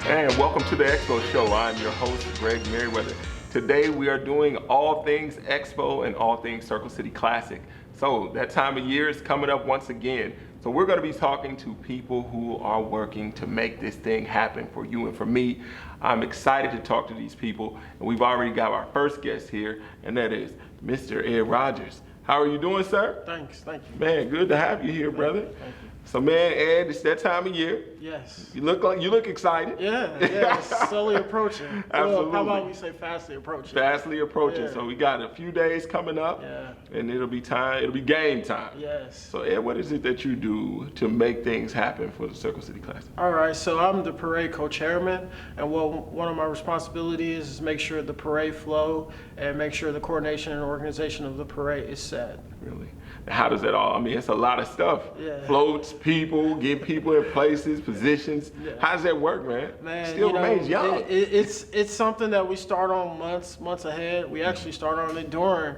And welcome to the Expo Show. I'm your host, Greg Merriweather. Today we are doing all things Expo and all things Circle City Classic. So that time of year is coming up once again. So we're going to be talking to people who are working to make this thing happen for you and for me. I'm excited to talk to these people, and we've already got our first guest here, and that is Mr. Ed Rogers. How are you doing, sir? Thanks, thank you. Man, good to have you here, brother. Thank you. So, man, Ed, it's that time of year. Yes. You look excited. Yeah, it's slowly approaching. Absolutely. Well, how about we say fastly approaching? Fastly approaching. Yeah. So we got a few days coming up, and it'll be game time. Yes. So, Ed, what is it that you do to make things happen for the Circle City Classic? All right, so I'm the parade co-chairman, and one of my responsibilities is make sure the parade flow and make sure the coordination and organization of the parade is set. Really? How does that all, I mean, it's a lot of stuff. Yeah. Floats, people, get people in places, positions. Yeah. How does that work, man? Man, Still remains young. It's something that we start on months ahead. We actually start on it during,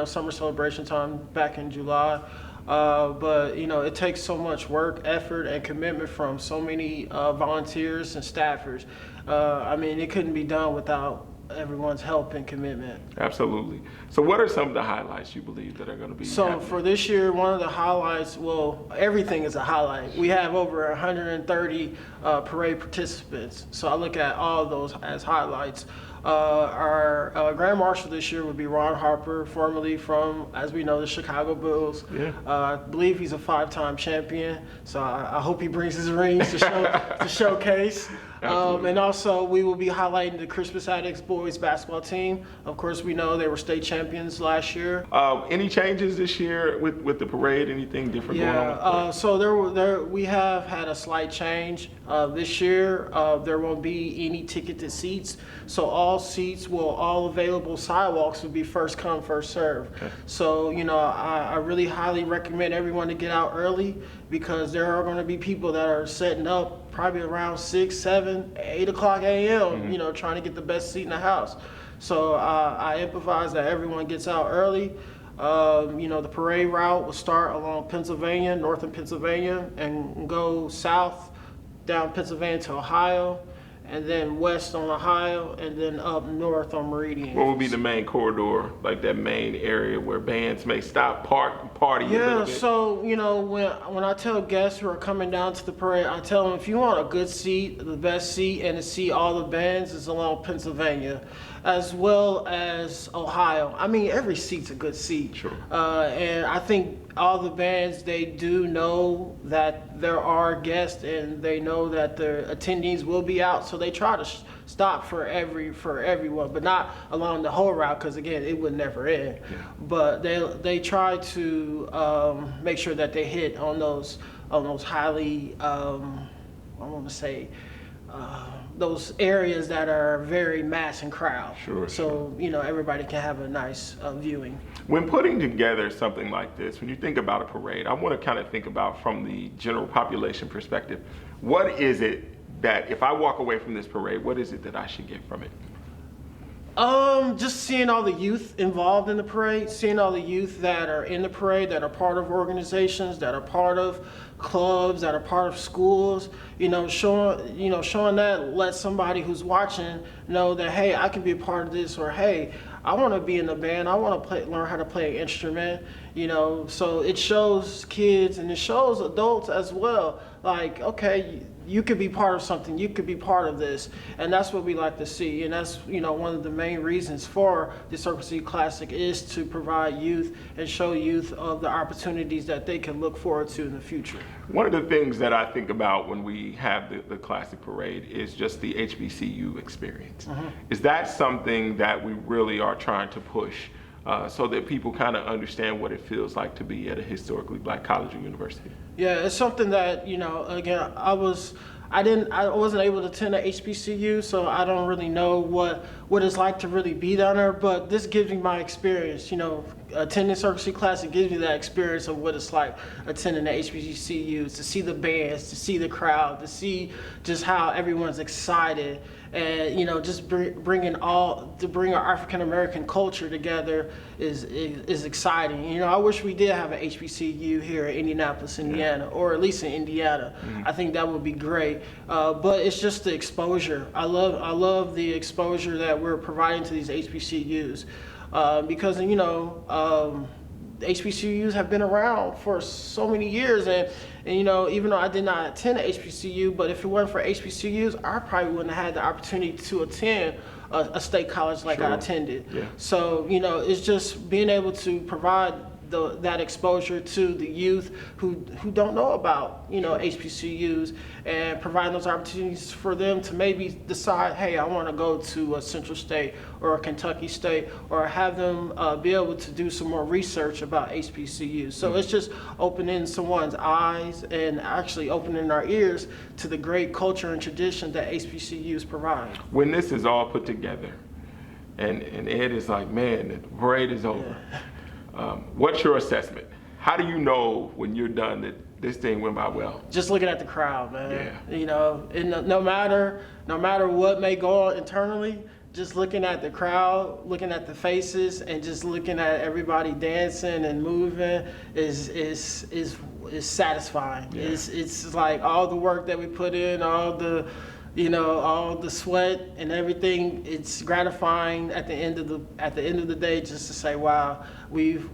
summer celebration time back in July. But it takes so much work, effort, and commitment from so many volunteers and staffers. It couldn't be done without everyone's help and commitment. Absolutely. So what are some of the highlights you believe that are going to be happening? For this year, one of the highlights, well, everything is a highlight. We have over 130 parade participants. So I look at all of those as highlights. Our Grand Marshal this year would be Ron Harper, formerly from, as we know, the Chicago Bulls. Yeah. I believe he's a 5-time champion, so I hope he brings his rings to showcase. And also, we will be highlighting the Christmas Addicts boys basketball team. Of course, we know they were state champions last year. Any changes this year with the parade? Anything different going on? So we have had a slight change this year. There won't be any ticketed seats. So all available sidewalks will be first come, first serve. Okay. So, I really highly recommend everyone to get out early because there are going to be people that are setting up probably around 6, 7, 8 o'clock a.m., trying to get the best seat in the house. So I empathize that everyone gets out early. The parade route will start along Pennsylvania, northern Pennsylvania, and go south down Pennsylvania to Ohio, and then west on Ohio, and then up north on Meridian. What would be the main corridor, like that main area where bands may stop, park, and party a little bit? So, when I tell guests who are coming down to the parade, I tell them if you want a good seat, the best seat, and to see all the bands is along Pennsylvania, as well as Ohio. Every seat's a good seat. Sure. And I think all the bands, they do know that there are guests and they know that the attendees will be out, so they try to stop for everyone, but not along the whole route because again it would never end. Yeah. But they try to make sure that they hit on those highly those areas that are very mass and crowd. Sure. So everybody can have a nice viewing. When putting together something like this, when you think about a parade, I want to kind of think about from the general population perspective. What is it that if I walk away from this parade, what is it that I should get from it? Just seeing all the youth involved in the parade, seeing all the youth that are in the parade, that are part of organizations, that are part of clubs, that are part of schools, showing that lets somebody who's watching know that, hey, I can be a part of this, or hey, I want to be in the band, I want to learn how to play an instrument, so it shows kids and it shows adults as well, like, okay, you could be part of something, you could be part of this, and that's what we like to see, and that's one of the main reasons for the Circle City Classic is to provide youth and show youth of the opportunities that they can look forward to in the future. One of the things that I think about when we have the Classic Parade is just the HBCU experience. Mm-hmm. Is that something that we really are trying to push so that people kind of understand what it feels like to be at a historically black college or university? Yeah, it's something that, again, I wasn't able to attend a HBCU, so I don't really know what it's like to really be down there, but this gives me my experience, attending Circle City Classic gives me that experience of what it's like attending the HBCUs, to see the bands, to see the crowd, to see just how everyone's excited, and just bring our African American culture together is exciting. I wish we did have an HBCU here in Indianapolis, Indiana, or at least in Indiana. I think that would be great. But it's just the exposure. I love the exposure that we're providing to these HBCUs, because HBCUs have been around for so many years, and even though I did not attend a HBCU, but if it wasn't for HBCUs, I probably wouldn't have had the opportunity to attend a state college like I attended. Yeah. So it's just being able to provide that exposure to the youth who don't know about HBCUs, and providing those opportunities for them to maybe decide, hey, I want to go to a Central State or a Kentucky State, or have them be able to do some more research about HBCUs. So it's just opening someone's eyes and actually opening our ears to the great culture and tradition that HBCUs provide. When this is all put together, and Ed is like, man, the parade is over. Yeah. What's your assessment? How do you know when you're done that this thing went by well? Just looking at the crowd, man. Yeah. And no matter what may go on internally, just looking at the crowd, looking at the faces, and just looking at everybody dancing and moving is satisfying. Yeah. It's like all the work that we put in, all the sweat and everything. It's gratifying at the end of the day, just to say, wow, we've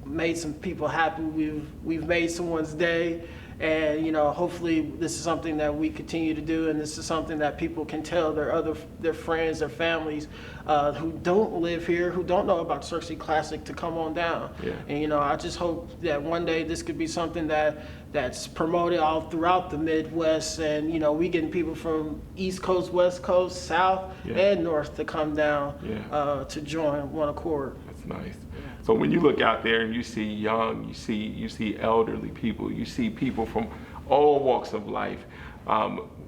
made some people happy. We've made someone's day, and hopefully this is something that we continue to do, and this is something that people can tell their friends, their families who don't live here, who don't know about Circle City Classic, to come on down. Yeah. And I just hope that one day this could be something that's promoted all throughout the Midwest, and we getting people from East Coast, West Coast, South, and North to come down to join one accord. That's nice. So when you look out there and you see young, you see elderly people, you see people from all walks of life,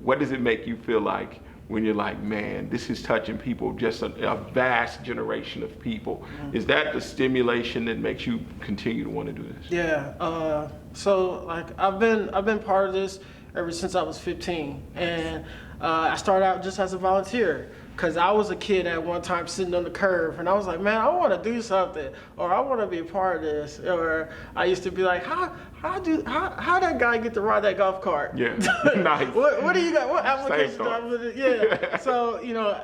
what does it make you feel like when you're like, man, this is touching people, just a vast generation of people? Mm-hmm. Is that the stimulation that makes you continue to want to do this? Yeah. So I've been part of this ever since I was 15, and I started out just as a volunteer. Because I was a kid at one time sitting on the curb, and I was like, man, I want to do something, or I want to be a part of this. Or I used to be like, how that guy get to ride that golf cart? Yeah, nice. What do you got? What application do I put in? Yeah. So,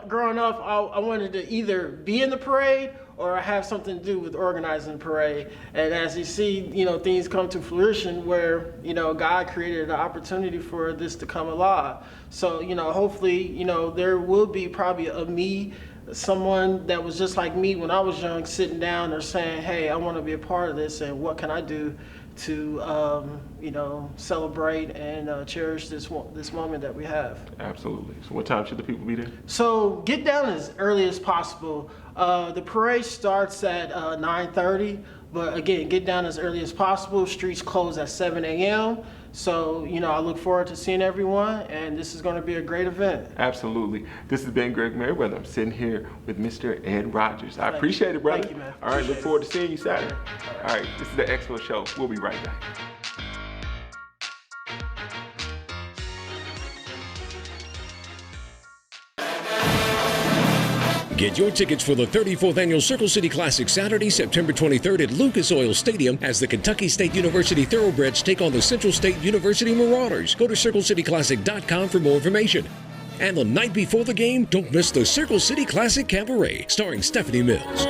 growing up, I wanted to either be in the parade or have something to do with organizing the parade. And as you see, things come to fruition where, God created an opportunity for this to come alive. So, hopefully, there will be probably someone that was just like me when I was young, sitting down or saying, hey, I want to be a part of this, and what can I do to, celebrate and cherish this moment that we have. Absolutely. So what time should the people be there? So get down as early as possible. The parade starts at 9:30, but again, get down as early as possible. Streets close at 7 a.m. So, I look forward to seeing everyone, and this is going to be a great event. Absolutely. This has been Greg Merriweather. I'm sitting here with Mr. Ed Rogers. I appreciate it, brother. Thank you, man. All right, look forward to seeing you Saturday. All right, this is the Expo Show. We'll be right back. Get your tickets for the 34th Annual Circle City Classic Saturday, September 23rd at Lucas Oil Stadium as the Kentucky State University Thoroughbreds take on the Central State University Marauders. Go to CircleCityClassic.com for more information. And the night before the game, don't miss the Circle City Classic Cabaret, starring Stephanie Mills.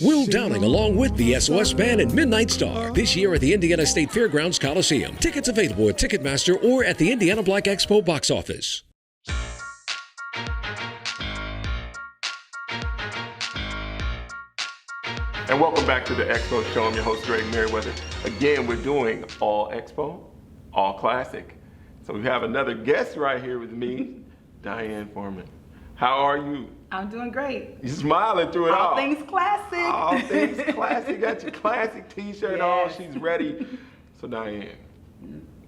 Will Downing along with the SOS Band and Midnight Star this year at the Indiana State Fairgrounds Coliseum. Tickets available at Ticketmaster or at the Indiana Black Expo box office. And welcome back to the Expo Show. I'm your host, Greg Merriweather. Again, we're doing all Expo, all Classic. So we have another guest right here with me, Diane Foreman. How are you? I'm doing great. You're smiling through it all. All things classic. All things classic. Got your classic t-shirt on. She's ready. So Diane,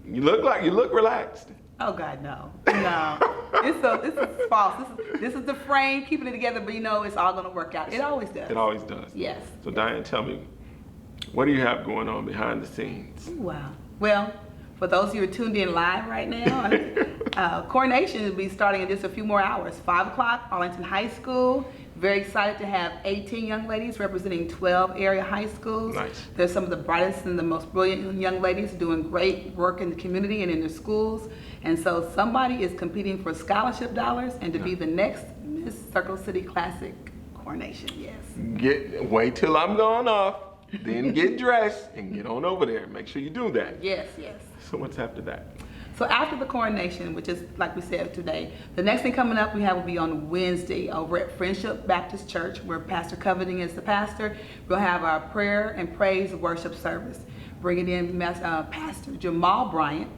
you look relaxed. Oh God, no, no. This is false. This is the frame keeping it together, but it's all gonna work out. It always does. It always does. Yes. So Diane, tell me, what do you have going on behind the scenes? Wow. Well, for those of you who are tuned in live right now, coronation will be starting in just a few more hours. 5 o'clock, Arlington High School. Very excited to have 18 young ladies representing 12 area high schools. Nice. They're some of the brightest and the most brilliant young ladies doing great work in the community and in their schools. And so somebody is competing for scholarship dollars and to be the next Miss Circle City Classic coronation. Yes. Wait till I'm gone off, then get dressed and get on over there. Make sure you do that. Yes, yes. So what's after that? So after the coronation, which is like we said today, the next thing coming up we have will be on Wednesday over at Friendship Baptist Church, where Pastor Covington is the pastor. We'll have our prayer and praise worship service, bringing in Pastor Jamal Bryant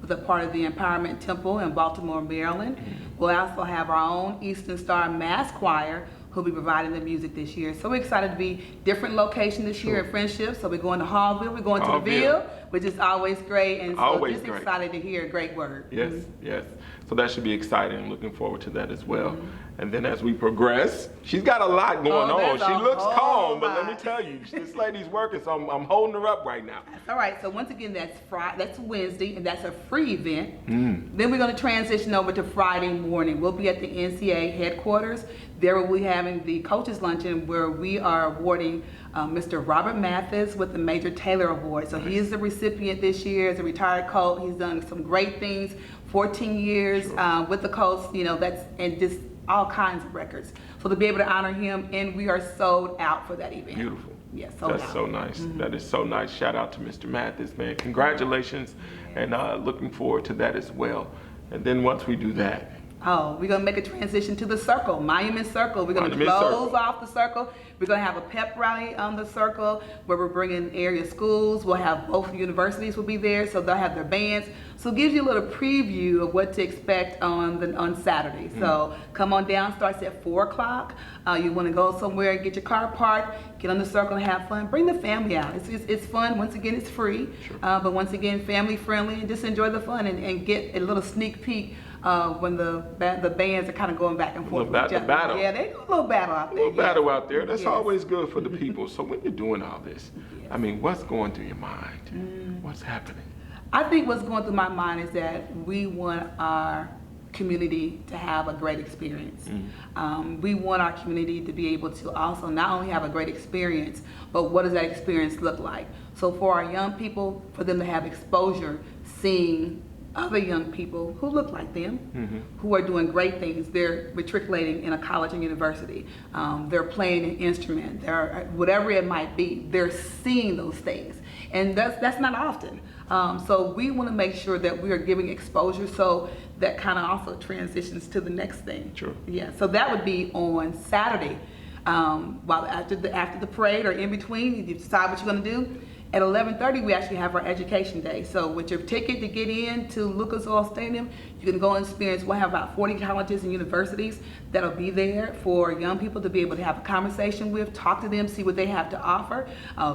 with a part of the Empowerment Temple in Baltimore, Maryland. We'll also have our own Eastern Star Mass Choir who'll be providing the music this year. So we're excited to be different location this year at Friendship. So we're going to Hallville, we're going to the Ville, which is always great. And so Always just great. excited to hear a great word. Yes, yes. So that should be exciting. Looking forward to that as well. And then as we progress, she's got a lot going on. there's She a looks whole calm, but let me lot. tell you, this lady's working, so I'm holding her up right now. All right, so once again, that's Wednesday, and that's a free event. Then we're going to transition over to Friday morning. We'll be at the NCA headquarters. There we'll be having the coaches luncheon where we are awarding Mr. Robert Mathis with the Major Taylor Award. So he is the recipient this year as a retired coach. He's done some great things, 14 years with the Colts, and just all kinds of records. So to be able to honor him, and we are sold out for that event. Beautiful. Yes, sold out. That's so nice. That is so nice. Shout out to Mr. Mathis, man. Congratulations, and looking forward to that as well. And then once we do that, Oh, we're going to make a transition to the Circle, Monument Circle. We're going to Monument close Circle. off the Circle. We're going to have a pep rally on the Circle where we're bringing area schools. We'll have both universities will be there, so they'll have their bands. So it gives you a little preview of what to expect on Saturday. So come on down, starts at 4 o'clock. You want to go somewhere, get your car parked, get on the Circle and have fun. Bring the family out. It's fun. Once again, it's free. But once again, family friendly, and just enjoy the fun and get a little sneak peek when the bands are kind of going back and forth. The battle. Yeah, they do a little battle out there. a little battle out there. That's Yes. always good for the people. So when you're doing all this, I mean, what's going through your mind? What's happening? I think what's going through my mind is that we want our community to have a great experience. We want our community to be able to also not only have a great experience, but what does that experience look like? So for our young people, for them to have exposure, seeing other young people who look like them, who are doing great things. They're matriculating in a college and university. They're playing an instrument. They're whatever it might be. They're seeing those things, and that's not often. So we want to make sure that we are giving exposure, so that kind of also transitions to the next thing. Sure. Yeah. So that would be on Saturday, while after the parade or in between, you decide what you're going to do. At 11:30, we actually have our education day. So with your ticket to get in to Lucas Oil Stadium, you can go and experience. We'll have about 40 colleges and universities that'll be there for young people to be able to have a conversation with, talk to them, see what they have to offer,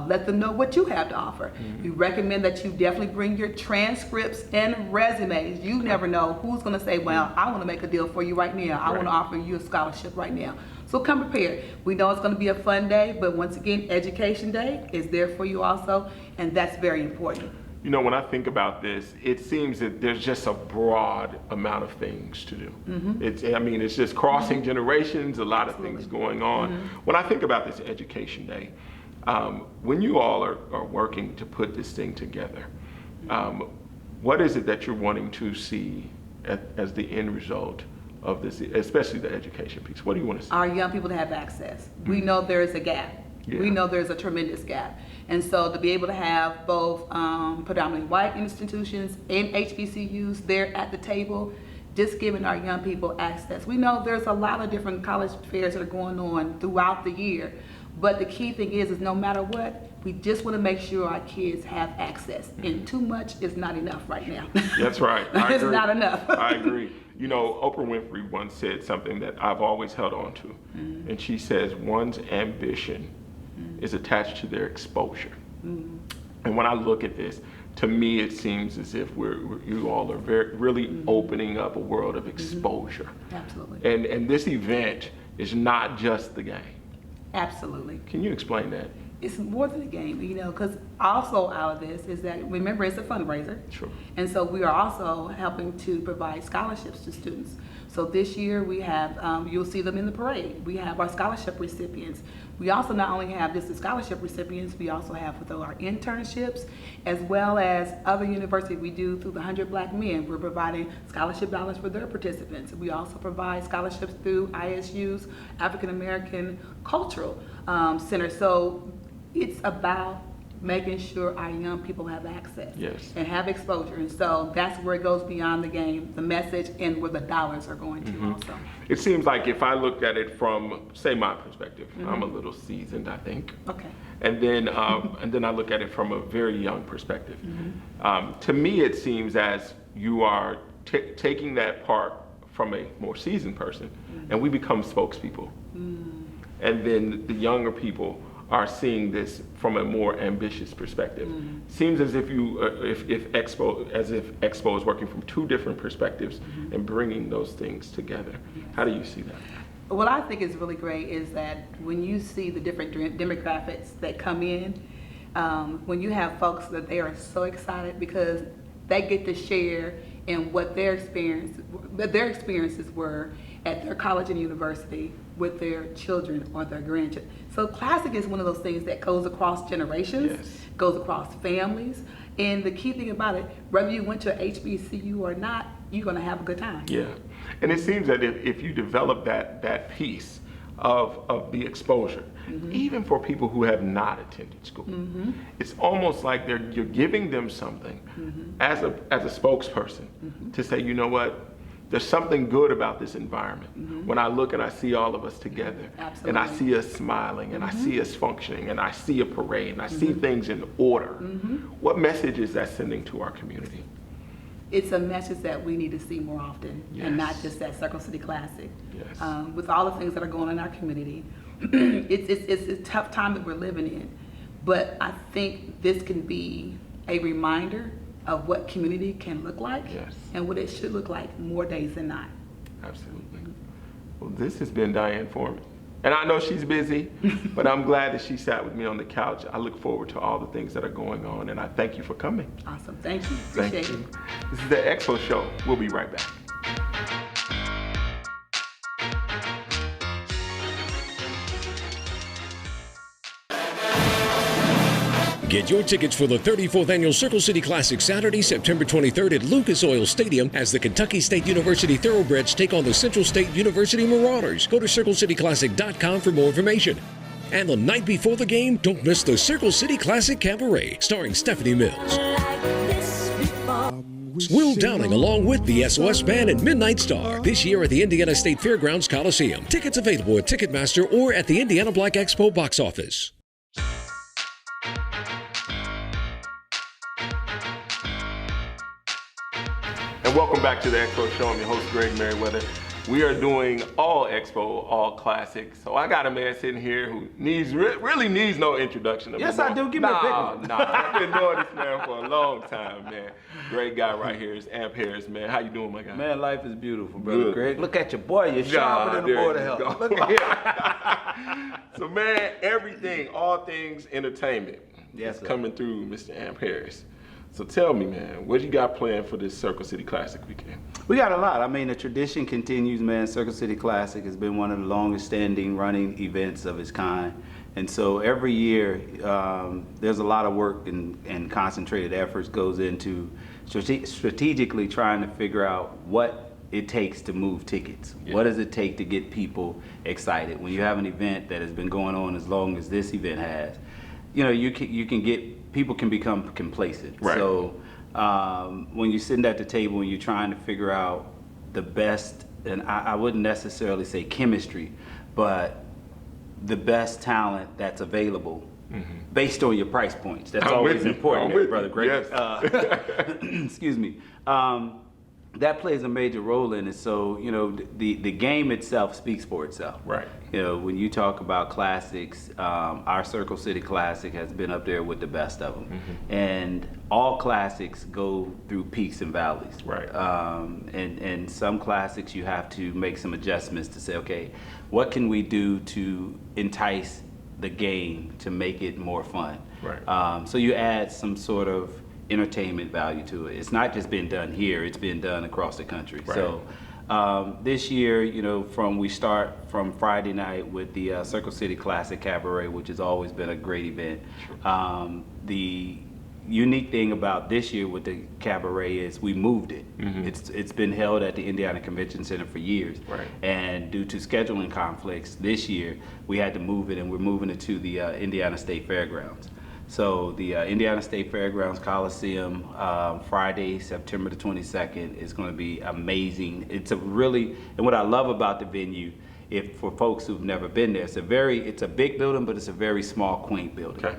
let them know what you have to offer. We recommend that you definitely bring your transcripts and resumes. You never know who's going to say, well, I want to make a deal for you right now. I want to offer you a scholarship right now. So come prepared. We know it's going to be a fun day, but once again, Education Day is there for you also, and that's very important. You know, when I think about this, it seems that there's just a broad amount of things to do. It's just crossing generations, a lot of things going on. When I think about this Education Day, when you all are working to put this thing together, what is it that you're wanting to see as the end result of this, especially the education piece? What do you want to see? Our young people to have access. We know there is a gap. Yeah. We know there's a tremendous gap. And so to be able to have both predominantly white institutions and HBCUs there at the table, just giving our young people access. We know there's a lot of different college fairs that are going on throughout the year, but the key thing is no matter what, we just want to make sure our kids have access. And too much is not enough right now. That's right. I It's agree. not enough. I agree. You know, Oprah Winfrey once said something that I've always held on to. And she says one's ambition is attached to their exposure. And when I look at this, to me, it seems as if you all are really opening up a world of exposure. Absolutely. And this event is not just the game. Absolutely. Can you explain that? It's more than a game, because also out of this is that, remember, it's a fundraiser. Sure. And so we are also helping to provide scholarships to students. So this year we have, you'll see them in the parade. We have our scholarship recipients. We also not only have just the scholarship recipients, we also have with our internships, as well as other universities we do through the 100 Black Men. We're providing scholarship dollars for their participants. We also provide scholarships through ISU's African American Cultural Center. So it's about making sure our young people have access and have exposure. And so that's where it goes beyond the game, the message, and where the dollars are going to also. It seems like if I looked at it from, say, my perspective, I'm a little seasoned, I think. Okay. And then I look at it from a very young perspective. To me, it seems as you are taking that part from a more seasoned person, and we become spokespeople. And then the younger people are seeing this from a more ambitious perspective. Seems as if if Expo is working from two different perspectives and bringing those things together. How do you see that? What I think is really great is that when you see the different demographics that come in, when you have folks that they are so excited because they get to share in what their experiences were at their college and university with their children or their grandchildren. So Classic is one of those things that goes across generations, goes across families. And the key thing about it, whether you went to HBCU or not, you're gonna have a good time. Yeah, and it seems that if you develop that piece of the exposure, even for people who have not attended school, it's almost like you're giving them something as a spokesperson to say, you know what, there's something good about this environment. When I look and I see all of us together, and I see us smiling, and I see us functioning, and I see a parade, and I see things in order, what message is that sending to our community? It's a message that we need to see more often, and not just at Circle City Classic. With all the things that are going on in our community, it's a tough time that we're living in, but I think this can be a reminder of what community can look like and what it should look like more days than not. Absolutely. Well, this has been Diane Foreman. And I know she's busy, but I'm glad that she sat with me on the couch. I look forward to all the things that are going on, and I thank you for coming. Awesome. Thank you. Thank Appreciate you. it. This is the Expo Show. We'll be right back. Get your tickets for the 34th Annual Circle City Classic Saturday, September 23rd at Lucas Oil Stadium as the Kentucky State University Thoroughbreds take on the Central State University Marauders. Go to CircleCityClassic.com for more information. And the night before the game, don't miss the Circle City Classic Cabaret, starring Stephanie Mills. Will Downing along with the SOS Band and Midnight Star this year at the Indiana State Fairgrounds Coliseum. Tickets available at Ticketmaster or at the Indiana Black Expo box office. And welcome back to the Expo Show. I'm your host, Greg Merriweather. We are doing all Expo, all Classic. So I got a man sitting here who really needs no introduction. Yes, I do. Give me a big one. I've been knowing this man for a long time, man. Great guy right here is Amp Harris, man. How you doing, my guy? Man, life is beautiful, brother Good. Greg. Look at your boy. You're sharper than the board of health. Look at So, man, everything, all things entertainment Yes, is sir. coming through Mr. Amp Harris. So tell me, man, what you got planned for this Circle City Classic weekend? We got a lot. I mean, the tradition continues, man. Circle City Classic has been one of the longest standing running events of its kind. And so every year, there's a lot of work and concentrated efforts goes into strategically trying to figure out what it takes to move tickets. Yeah. What does it take to get people excited? When you have an event that has been going on as long as this event has, you know, you can get, people can become complacent. Right. So when you're sitting at the table and you're trying to figure out the best, and I wouldn't necessarily say chemistry, but the best talent that's available based on your price points. That's I'm always with you. important, I'm with brother you. Greg. Yes. Excuse me. that plays a major role in it. So, you know, the game itself speaks for itself. Right. You know, when you talk about classics, our Circle City Classic has been up there with the best of them. And all classics go through peaks and valleys. Right. And some classics you have to make some adjustments to say, okay, what can we do to entice the game to make it more fun? Right. So you add some sort of entertainment value to it. It's not just been done here, it's been done across the country. Right. So this year, you know, we start from Friday night with the Circle City Classic Cabaret, which has always been a great event. The unique thing about this year with the cabaret is we moved it. It's been held at the Indiana Convention Center for years. Right. And due to scheduling conflicts this year, we had to move it, and we're moving it to the Indiana State Fairgrounds. So the Indiana State Fairgrounds Coliseum, Friday, September the 22nd, is going to be amazing. It's and what I love about the venue, for folks who've never been there, it's a big building, but it's a very small, quaint building. Okay.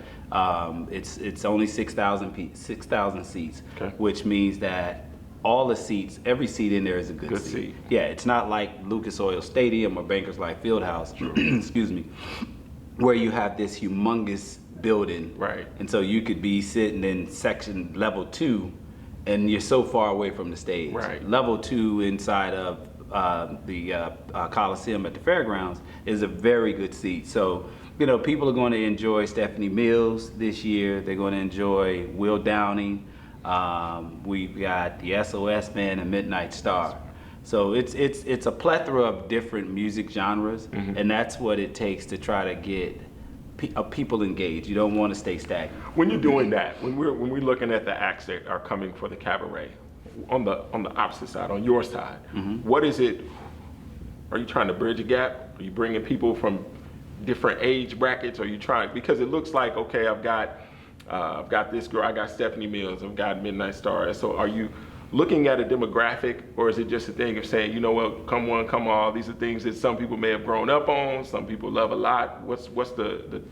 It's only 6,000 seats, Okay. which means that all the seats, every seat in there is a good seat. Yeah, it's not like Lucas Oil Stadium or Bankers Life Fieldhouse, excuse me, where you have this humongous building. Right. And so you could be sitting in section level 2 and you're so far away from the stage. Right. Level 2 inside of the Coliseum at the fairgrounds is a very good seat. So, you know, people are going to enjoy Stephanie Mills this year. They're going to enjoy Will Downing. We've got the SOS Band and Midnight Star. So it's a plethora of different music genres, and that's what it takes to try to get people engaged. You don't want to stay stagnant. When you're doing that, when we're looking at the acts that are coming for the cabaret, on the opposite side, on your side, what is it? Are you trying to bridge a gap? Are you bringing people from different age brackets? Are you trying, because it looks like, okay, I've got this girl, I got Stephanie Mills, I've got Midnight Star. So are you looking at a demographic, or is it just a thing of saying, you know what, come one, come all, these are things that some people may have grown up on, some people love a lot? What's the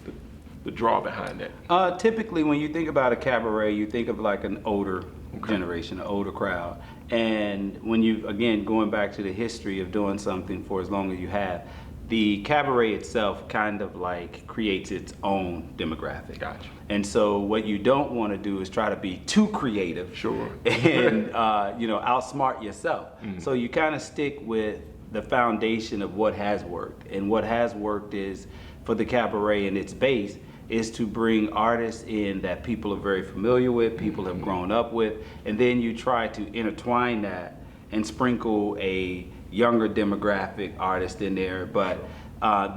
draw behind that? Typically, when you think about a cabaret, you think of like an older generation, an older crowd. And when you, again, going back to the history of doing something for as long as you have, the cabaret itself kind of like creates its own demographic. Gotcha. And so what you don't want to do is try to be too creative. Sure. And outsmart yourself. So you kind of stick with the foundation of what has worked. And what has worked is, for the cabaret and its base, is to bring artists in that people are very familiar with, people have grown up with, and then you try to intertwine that and sprinkle a younger demographic artist in there. But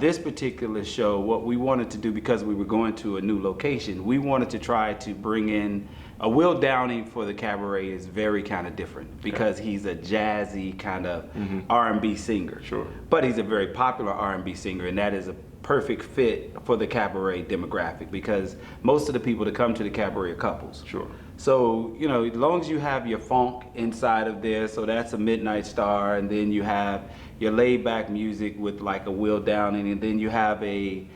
this particular show, what we wanted to do, because we were going to a new location, we wanted to try to bring in a Will Downing for the cabaret is very kind of different, because he's a jazzy kind of R&B singer. Sure. But he's a very popular R&B singer, and that is a perfect fit for the cabaret demographic, because most of the people that come to the cabaret are couples. Sure. So, you know, as long as you have your funk inside of there, so that's a Midnight Star, and then you have your laid back music with like a Will Downing, and then you have a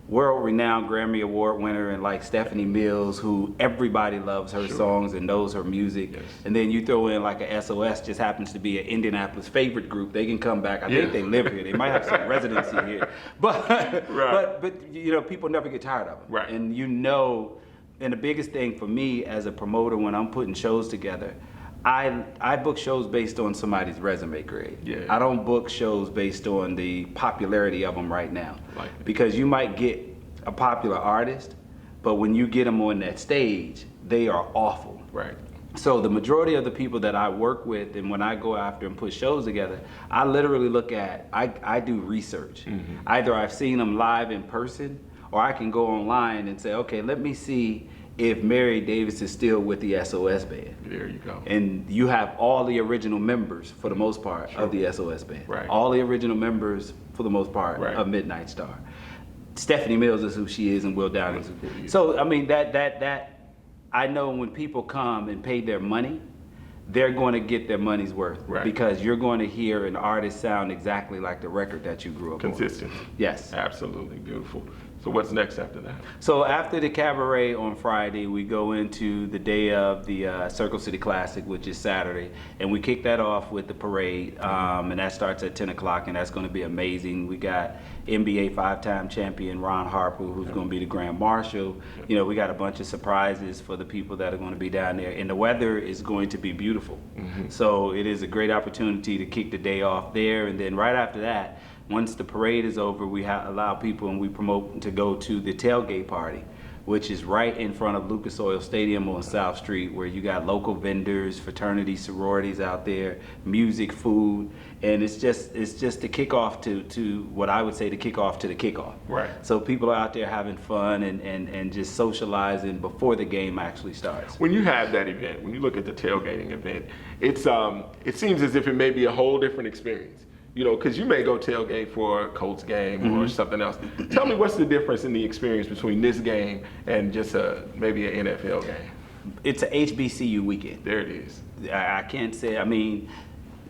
world-renowned Grammy Award winner and like Stephanie Mills, who everybody loves her songs and knows her music. Yes. And then you throw in like a SOS, just happens to be an Indianapolis favorite group. They can come back. I think they live here. They might have some residency here. But, but you know, people never get tired of them. Right. And you know, and the biggest thing for me as a promoter when I'm putting shows together, I book shows based on somebody's resume grade. Yeah. I don't book shows based on the popularity of them right now. Like it. Because you might get a popular artist, but when you get them on that stage, they are awful. Right. So the majority of the people that I work with, and when I go after and put shows together, I literally look at, I do research. Either I've seen them live in person, or I can go online and say, okay, let me see if Mary Davis is still with the SOS Band. There you go. And you have all the original members, for the most part, of the SOS Band. Right. All the original members, for the most part, of Midnight Star. Stephanie Mills is who she is, and Will Downing is who he is. So, I mean, that I know when people come and pay their money, they're going to get their money's worth. Right. Because you're going to hear an artist sound exactly like the record that you grew up on. Consistency. Yes. Absolutely beautiful. So what's next after that? So after the cabaret on Friday, we go into the day of the Circle City Classic, which is Saturday, and we kick that off with the parade, and that starts at 10 o'clock, and that's going to be amazing. We got NBA five-time champion Ron Harper, who's going to be the Grand Marshal. You know, we got a bunch of surprises for the people that are going to be down there, and the weather is going to be beautiful. So it is a great opportunity to kick the day off there, and then right after that, once the parade is over, we allow people and we promote to go to the tailgate party, which is right in front of Lucas Oil Stadium on South Street, where you got local vendors, fraternities, sororities out there, music, food, and it's just the kickoff to what I would say the kickoff to the kickoff. Right. So people are out there having fun and just socializing before the game actually starts. When you have that event, when you look at the tailgating event, it seems as if it may be a whole different experience. You know, because you may go tailgate for a Colts game or something else. Tell me, what's the difference in the experience between this game and just maybe an NFL game? It's a HBCU weekend. There it is. I can't say, I mean,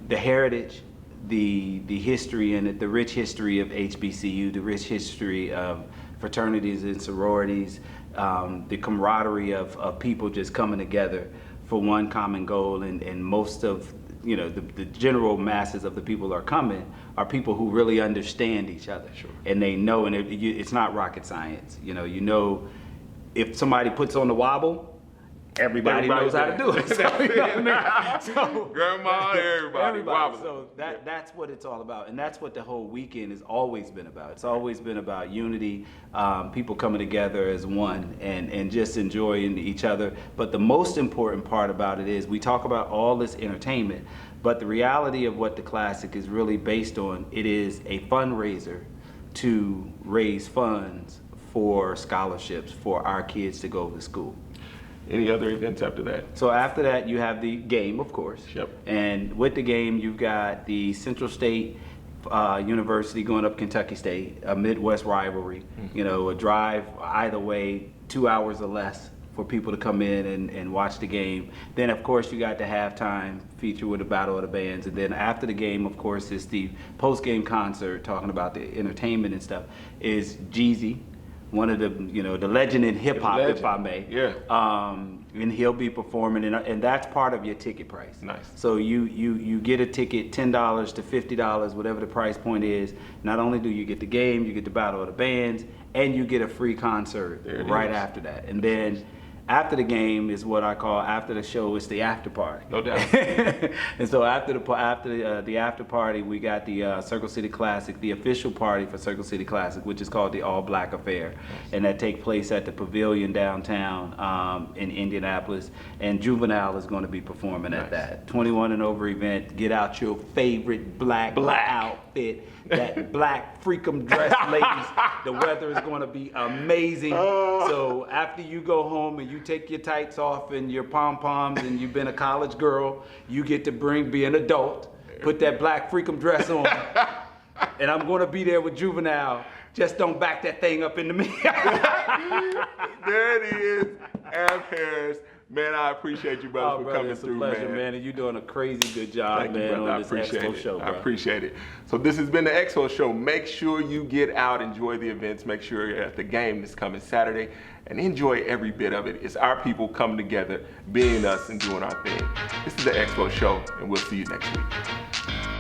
the heritage, the history and the rich history of HBCU, the rich history of fraternities and sororities, the camaraderie of people just coming together for one common goal, and most of the general masses of the people are people who really understand each other. Sure. And they know, and it's not rocket science. You know, if somebody puts on the wobble, everybody knows how to do it. So, you know what I mean? So, Grandma, everybody. Wobbling. So that's what it's all about, and that's what the whole weekend has always been about. It's always been about unity, people coming together as one, and just enjoying each other. But the most important part about it is we talk about all this entertainment, but the reality of what the Classic is really based on, it is a fundraiser to raise funds for scholarships for our kids to go to school. Any other events after that? So after that, you have the game, of course. Yep. And with the game, you've got the Central State University going up Kentucky State, a Midwest rivalry. You know, a drive either way, 2 hours or less for people to come in and watch the game. Then, of course, you got the halftime feature with the Battle of the Bands. And then after the game, of course, is the post-game concert talking about the entertainment and stuff, is Jeezy, one of the, the legend in hip hop, if I may. Yeah. And he'll be performing, and that's part of your ticket price. Nice. So you get a ticket, $10 to $50, whatever the price point is. Not only do you get the game, you get the Battle of the Bands, and you get a free concert right after that. And then after the game is what I call, after the show, it's the after party. No doubt. And so after the after party, we got the Circle City Classic, the official party for Circle City Classic, which is called the All Black Affair, and that takes place at the Pavilion downtown in Indianapolis. And Juvenile is going to be performing at that 21 and over event. Get out your favorite black outfit. That black freakum dress, ladies. The weather is going to be amazing. So after you go home and you take your tights off and your pom-poms and you've been a college girl, you get to be an adult, put that black freakum dress on, and I'm going to be there with Juvenile. Just don't back that thing up into me. There it is, Ab Harris. Man, I appreciate you, brother, for coming through, man. It's a pleasure, man. And you're doing a crazy good job, Thank man, you, brother. on this Expo show, bro. I appreciate it. So this has been the Expo show. Make sure you get out, enjoy the events. Make sure you're at the game this coming Saturday, and enjoy every bit of it. It's our people coming together, being us, and doing our thing. This is the Expo show, and we'll see you next week.